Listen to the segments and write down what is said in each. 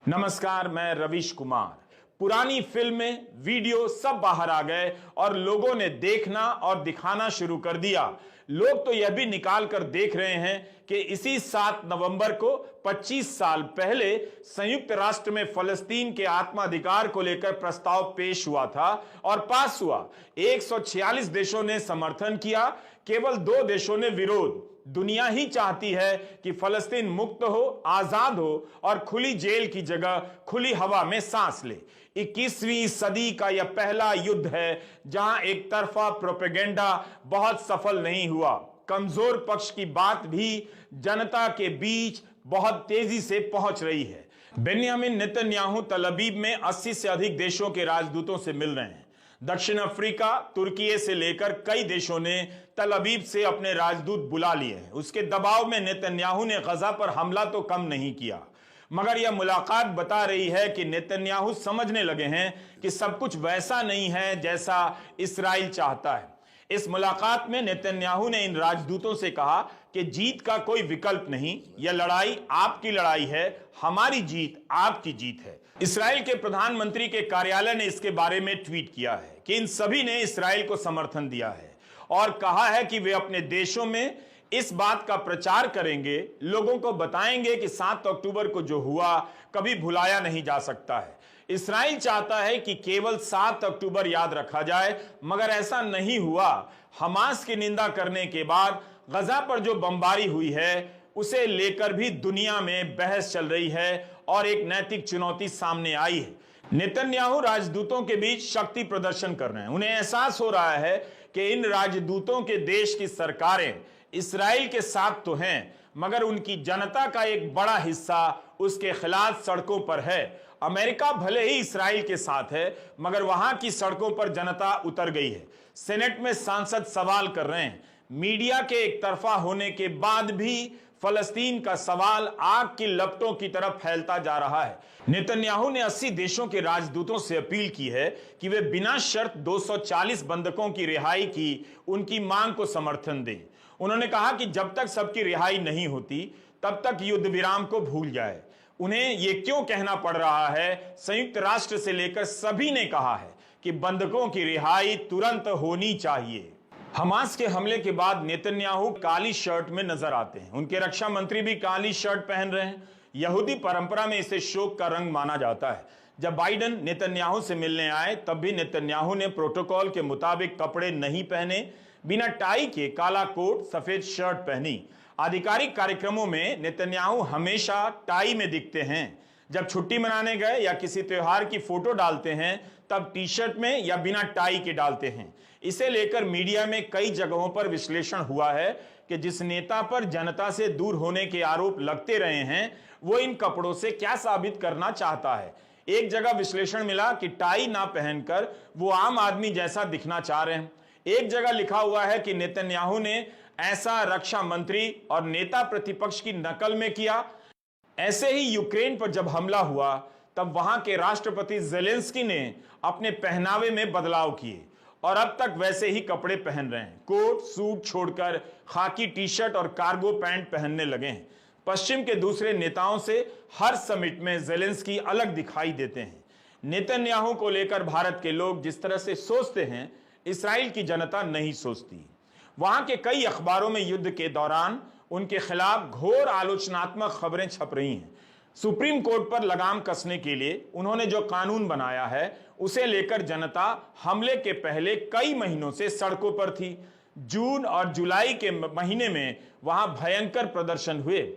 नमस्कार, मैं रवीश कुमार। पुरानी फिल्में, वीडियो सब बाहर आ गए और लोगों ने देखना और दिखाना शुरू कर दिया। लोग तो यह भी निकाल कर देख रहे हैं कि इसी 7 नवंबर को 25 साल पहले संयुक्त राष्ट्र में फलस्तीन के आत्माधिकार को लेकर प्रस्ताव पेश हुआ था और पास हुआ। 146 देशों ने समर्थन किया, केवल 2 देशों ने विरोध। दुनिया ही चाहती है कि फलस्तीन मुक्त हो, आजाद हो और खुली जेल की जगह खुली हवा में सांस ले। 21वीं सदी का यह पहला युद्ध है जहां एक तरफा प्रोपेगेंडा बहुत सफल नहीं हुआ। कमजोर पक्ष की बात भी जनता के बीच बहुत तेजी से पहुंच रही है। बेन्यामिन नेतन्याहू तल अवीव में 80 से अधिक देशों के राजदूतों से मिल रहे हैं। दक्षिण अफ्रीका, तुर्की से लेकर कई देशों ने तल अवीव से अपने राजदूत बुला लिए हैं। उसके दबाव में नेतन्याहू ने गजा पर हमला तो कम नहीं किया, मगर यह मुलाकात बता रही है कि नेतन्याहू समझने लगे हैं कि सब कुछ वैसा नहीं है जैसा इस्राइल चाहता है। इस मुलाकात में नेतन्याहू ने इन राजदूतों से कहा कि जीत का कोई विकल्प नहीं, यह लड़ाई आपकी लड़ाई है, हमारी जीत आपकी जीत है। इस्राइल के प्रधानमंत्री के कार्यालय ने इसके बारे में ट्वीट किया है कि इन सभी ने इस्राइल को समर्थन दिया है और कहा है कि वे अपने देशों में इस बात का प्रचार करेंगे, लोगों को बताएंगे कि 7 अक्टूबर को जो हुआ कभी भुलाया नहीं जा सकता है। इस्राइल चाहता है कि केवल 7 अक्टूबर याद रखा जाए, मगर ऐसा नहीं हुआ। हमास की निंदा करने के बाद गजा पर जो बमबारी हुई है उसे लेकर भी दुनिया में बहस चल रही है और एक नैतिक चुनौती सामने आई है। नेतन्याहू राजदूतों के बीच शक्ति प्रदर्शन कर रहे हैं। उन्हें एहसास हो रहा है कि इन राजदूतों के देश की सरकारें इस्राइल के साथ तो हैं, मगर उनकी जनता का एक बड़ा हिस्सा उसके खिलाफ सड़कों पर है। अमेरिका भले ही इस्राइल के साथ है, मगर वहां की सड़कों पर जनता उतर गई है। सेनेट में सांसद सवाल कर रहे हैं। मीडिया के एक तरफा होने के बाद भी फलस्तीन का सवाल आग की लपटों की तरफ फैलता जा रहा है। नेतन्याहू ने 80 देशों के राजदूतों से अपील की है कि वे बिना शर्त 240 बंधकों की रिहाई की उनकी मांग को समर्थन दें। उन्होंने कहा कि जब तक सबकी रिहाई नहीं होती तब तक युद्ध विराम को भूल जाए। उन्हें यह क्यों कहना पड़ रहा है? संयुक्त राष्ट्र से लेकर सभी ने कहा है कि बंधकों की रिहाई तुरंत होनी चाहिए। हमास के हमले के बाद नेतन्याहू काली शर्ट में नजर आते हैं। उनके रक्षा मंत्री भी काली शर्ट पहन रहे हैं। यहूदी परंपरा में इसे शोक का रंग माना जाता है। जब बाइडेन नेतन्याहू से मिलने आए तब भी नेतन्याहू ने प्रोटोकॉल के मुताबिक कपड़े नहीं पहने, बिना टाई के काला कोट सफेद शर्ट पहनी। आधिकारिक कार्यक्रमों में नेतन्याहू हमेशा टाई में दिखते हैं। जब छुट्टी मनाने गए या किसी त्योहार की फोटो डालते हैं तब टी शर्ट में या बिना टाई के डालते हैं। इसे लेकर मीडिया में कई जगहों पर विश्लेषण हुआ है कि जिस नेता पर जनता से दूर होने के आरोप लगते रहे हैं वो इन कपड़ों से क्या साबित करना चाहता है। एक जगह विश्लेषण मिला कि टाई ना पहनकर वो आम आदमी जैसा दिखना चाह रहे हैं। एक जगह लिखा हुआ है कि नेतन्याहू ने ऐसा रक्षा मंत्री और नेता प्रतिपक्ष की नकल में किया। ऐसे ही यूक्रेन पर जब हमला हुआ तब वहां के राष्ट्रपति ज़ेलेंस्की ने अपने पहनावे में बदलाव किए और अब तक वैसे ही कपड़े पहन रहे हैं। कोट सूट छोड़कर खाकी टी शर्ट और कार्गो पैंट पहनने लगे हैं। पश्चिम के दूसरे नेताओं से हर समिट में ज़ेलेंस्की अलग दिखाई देते हैं। नेतन्याहू को लेकर भारत के लोग जिस तरह से सोचते हैं, इस्राइल की जनता नहीं सोचती। वहां के कई अखबारों में युद्ध के दौरान उनके खिलाफ घोर आलोचनात्मक खबरें छप रही हैं। सुप्रीम कोर्ट पर लगाम कसने के लिए उन्होंने जो कानून बनाया है उसे लेकर जनता हमले के पहले कई महीनों से सड़कों पर थी। जून और जुलाई के महीने में वहां भयंकर प्रदर्शन हुए।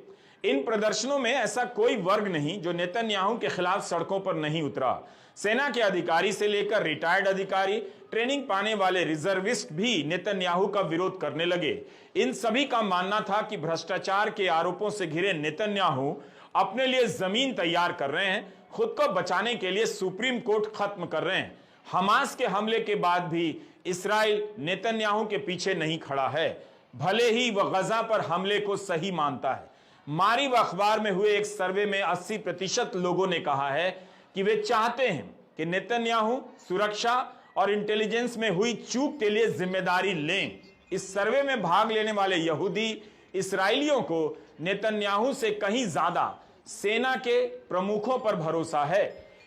इन प्रदर्शनों में ऐसा कोई वर्ग नहीं जो नेतन्याहू के खिलाफ सड़कों पर नहीं उतरा। सेना के अधिकारी से लेकर रिटायर्ड अधिकारी, ट्रेनिंग पाने वाले रिजर्विस्ट भी नेतन्याहू का विरोध करने लगे। इन सभी का मानना था कि भ्रष्टाचार के आरोपों से घिरे नेतन्याहू अपने लिए जमीन तैयार कर रहे हैं, खुद को बचाने के लिए सुप्रीम कोर्ट खत्म कर रहे हैं। हमास के हमले के बाद भी इस्राइल नेतन्याहू के पीछे नहीं खड़ा है, भले ही वह गजा पर हमले को सही मानता है। मारीव अखबार में हुए एक सर्वे में 80% लोगों ने कहा है कि वे चाहते हैं कि नेतन्याहू सुरक्षा और इंटेलिजेंस में हुई चूक के लिए जिम्मेदारी लें। इस सर्वे में भाग लेने वाले यहूदी इस्राएलियों को नेतन्याहू से कहीं ज्यादा सेना के प्रमुखों पर भरोसा है।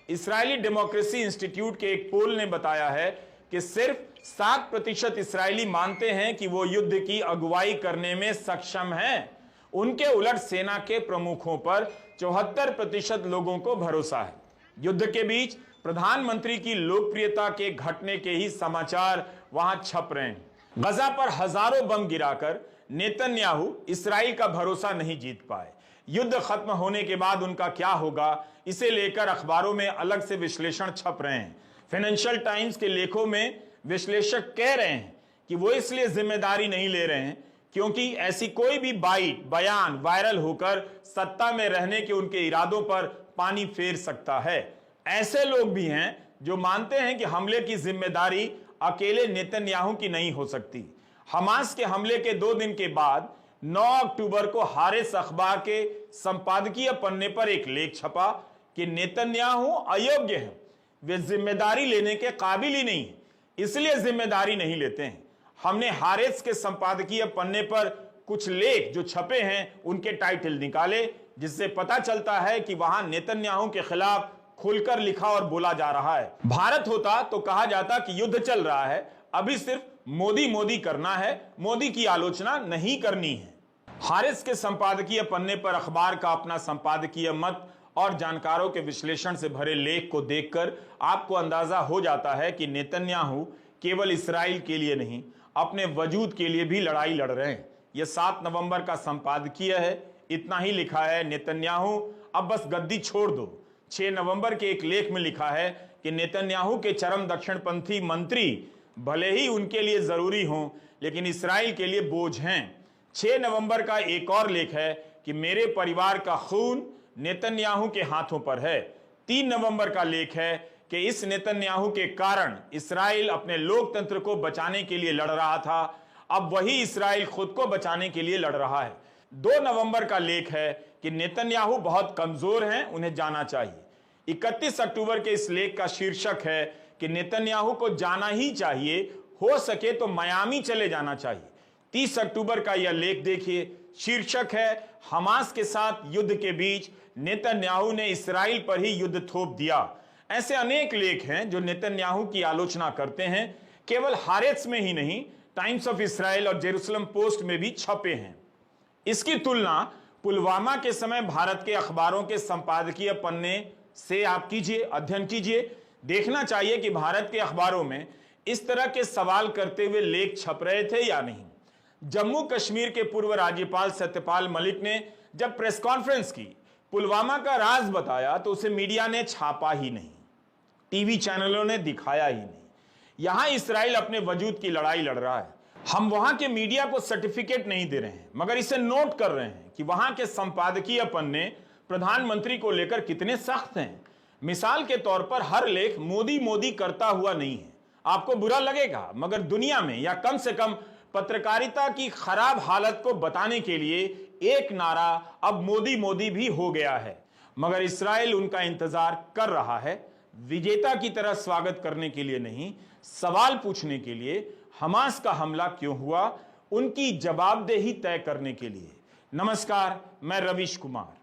इस्राएली डेमोक्रेसी इंस्टीट्यूट के एक पोल ने बताया है कि सिर्फ 7% इस्राएली मानते हैं कि वो युद्ध की अगुवाई करने में सक्षम हैं। उनके उलट सेना के प्रमुखों पर 74% लोगों को भरोसा है। युद्ध के बीच प्रधानमंत्री की लोकप्रियता के घटने के ही समाचार वहां छप रहे हैं। गजा पर हजारों बम गिराकर नेतन्याहू इस्राएल का भरोसा नहीं जीत पाए। युद्ध खत्म होने के बाद उनका क्या होगा, इसे लेकर अखबारों में अलग से विश्लेषण छप रहे हैं। फाइनेंशियल टाइम्स के लेखों में विश्लेषक कह रहे हैं कि वो इसलिए जिम्मेदारी नहीं ले रहे हैं क्योंकि ऐसी कोई भी बयान वायरल होकर सत्ता में रहने के उनके इरादों पर पानी फेर सकता है। ऐसे लोग भी हैं जो मानते हैं कि हमले की जिम्मेदारी अकेले नेतन्याहू की नहीं हो सकती। हमास के हमले के 2 दिन के बाद 9 अक्टूबर को हारिस अखबार के संपादकीय पन्ने पर एक लेख छपा कि नेतन्याहू अयोग्य हैं, वे जिम्मेदारी लेने के काबिल ही नहीं, इसलिए जिम्मेदारी नहीं लेते हैं। हमने हारिस के संपादकीय पन्ने पर कुछ लेख जो छपे हैं उनके टाइटल निकाले, जिससे पता चलता है कि वहां नेतन्याहू के खिलाफ खुलकर लिखा और बोला जा रहा है। भारत होता तो कहा जाता कि युद्ध चल रहा है, अभी सिर्फ मोदी मोदी करना है, मोदी की आलोचना नहीं करनी है। हारिस के संपादकीय पन्ने पर अखबार का अपना संपादकीय मत और जानकारों के विश्लेषण से भरे लेख को देखकर आपको अंदाजा हो जाता है कि नेतन्याहू केवल इस्राएल के लिए नहीं, अपने वजूद के लिए भी लड़ाई लड़ रहे हैं। यह 7 नवंबर का संपादकीय है। इतना ही लिखा है, नेतन्याहू अब बस गद्दी छोड़ दो। 6 नवंबर के एक लेख में लिखा है कि नेतन्याहू के चरम दक्षिणपंथी मंत्री भले ही उनके लिए जरूरी हों, लेकिन इस्राएल के लिए बोझ हैं। 6 नवंबर का एक और लेख है कि मेरे परिवार का खून नेतन्याहू के हाथों पर है। 3 नवंबर का लेख है कि इस नेतन्याहू के कारण इस्राएल अपने लोकतंत्र को बचाने के लिए लड़ रहा था, अब वही इस्राएल खुद को बचाने के लिए लड़ रहा है। 2 नवंबर का लेख है कि नेतन्याहू बहुत कमजोर हैं, उन्हें जाना चाहिए। 31 अक्टूबर के इस लेख का शीर्षक है कि नेतन्याहू को जाना ही चाहिए, हो सके तो मियामी चले जाना चाहिए। 30 अक्टूबर का यह लेख देखिए, शीर्षक है हमास के साथ युद्ध के बीच नेतन्याहू ने इस्राएल पर ही युद्ध थोप दिया। ऐसे अनेक लेख हैं जो नेतन्याहू की आलोचना करते हैं। केवल हारेट्स में ही नहीं, टाइम्स ऑफ इस्राएल और जेरूसलम पोस्ट में भी छपे हैं। इसकी तुलना पुलवामा के समय भारत के अखबारों के संपादकीय पन्ने से आप कीजिए, अध्ययन कीजिए। देखना चाहिए कि भारत के अखबारों में इस तरह के सवाल करते हुए लेख छप रहे थे या नहीं। जम्मू कश्मीर के पूर्व राज्यपाल सत्यपाल मलिक ने जब प्रेस कॉन्फ्रेंस की, पुलवामा का राज बताया तो उसे मीडिया ने छापा ही नहीं, टीवी चैनलों ने दिखाया ही नहीं। यहां इस्राएल अपने वजूद की लड़ाई लड़ रहा है। हम वहां के मीडिया को सर्टिफिकेट नहीं दे रहे हैं, मगर इसे नोट कर रहे हैं कि वहां के संपादकीय पन्ने प्रधानमंत्री को लेकर कितने सख्त हैं। मिसाल के तौर पर हर लेख मोदी मोदी करता हुआ नहीं है। आपको बुरा लगेगा, मगर दुनिया में या कम से कम पत्रकारिता की खराब हालत को बताने के लिए एक नारा अब मोदी मोदी भी हो गया है। मगर इस्राएल उनका इंतजार कर रहा है, विजेता की तरह स्वागत करने के लिए नहीं, सवाल पूछने के लिए। हमास का हमला क्यों हुआ, उनकी जवाबदेही तय करने के लिए। नमस्कार, मैं रवीश कुमार।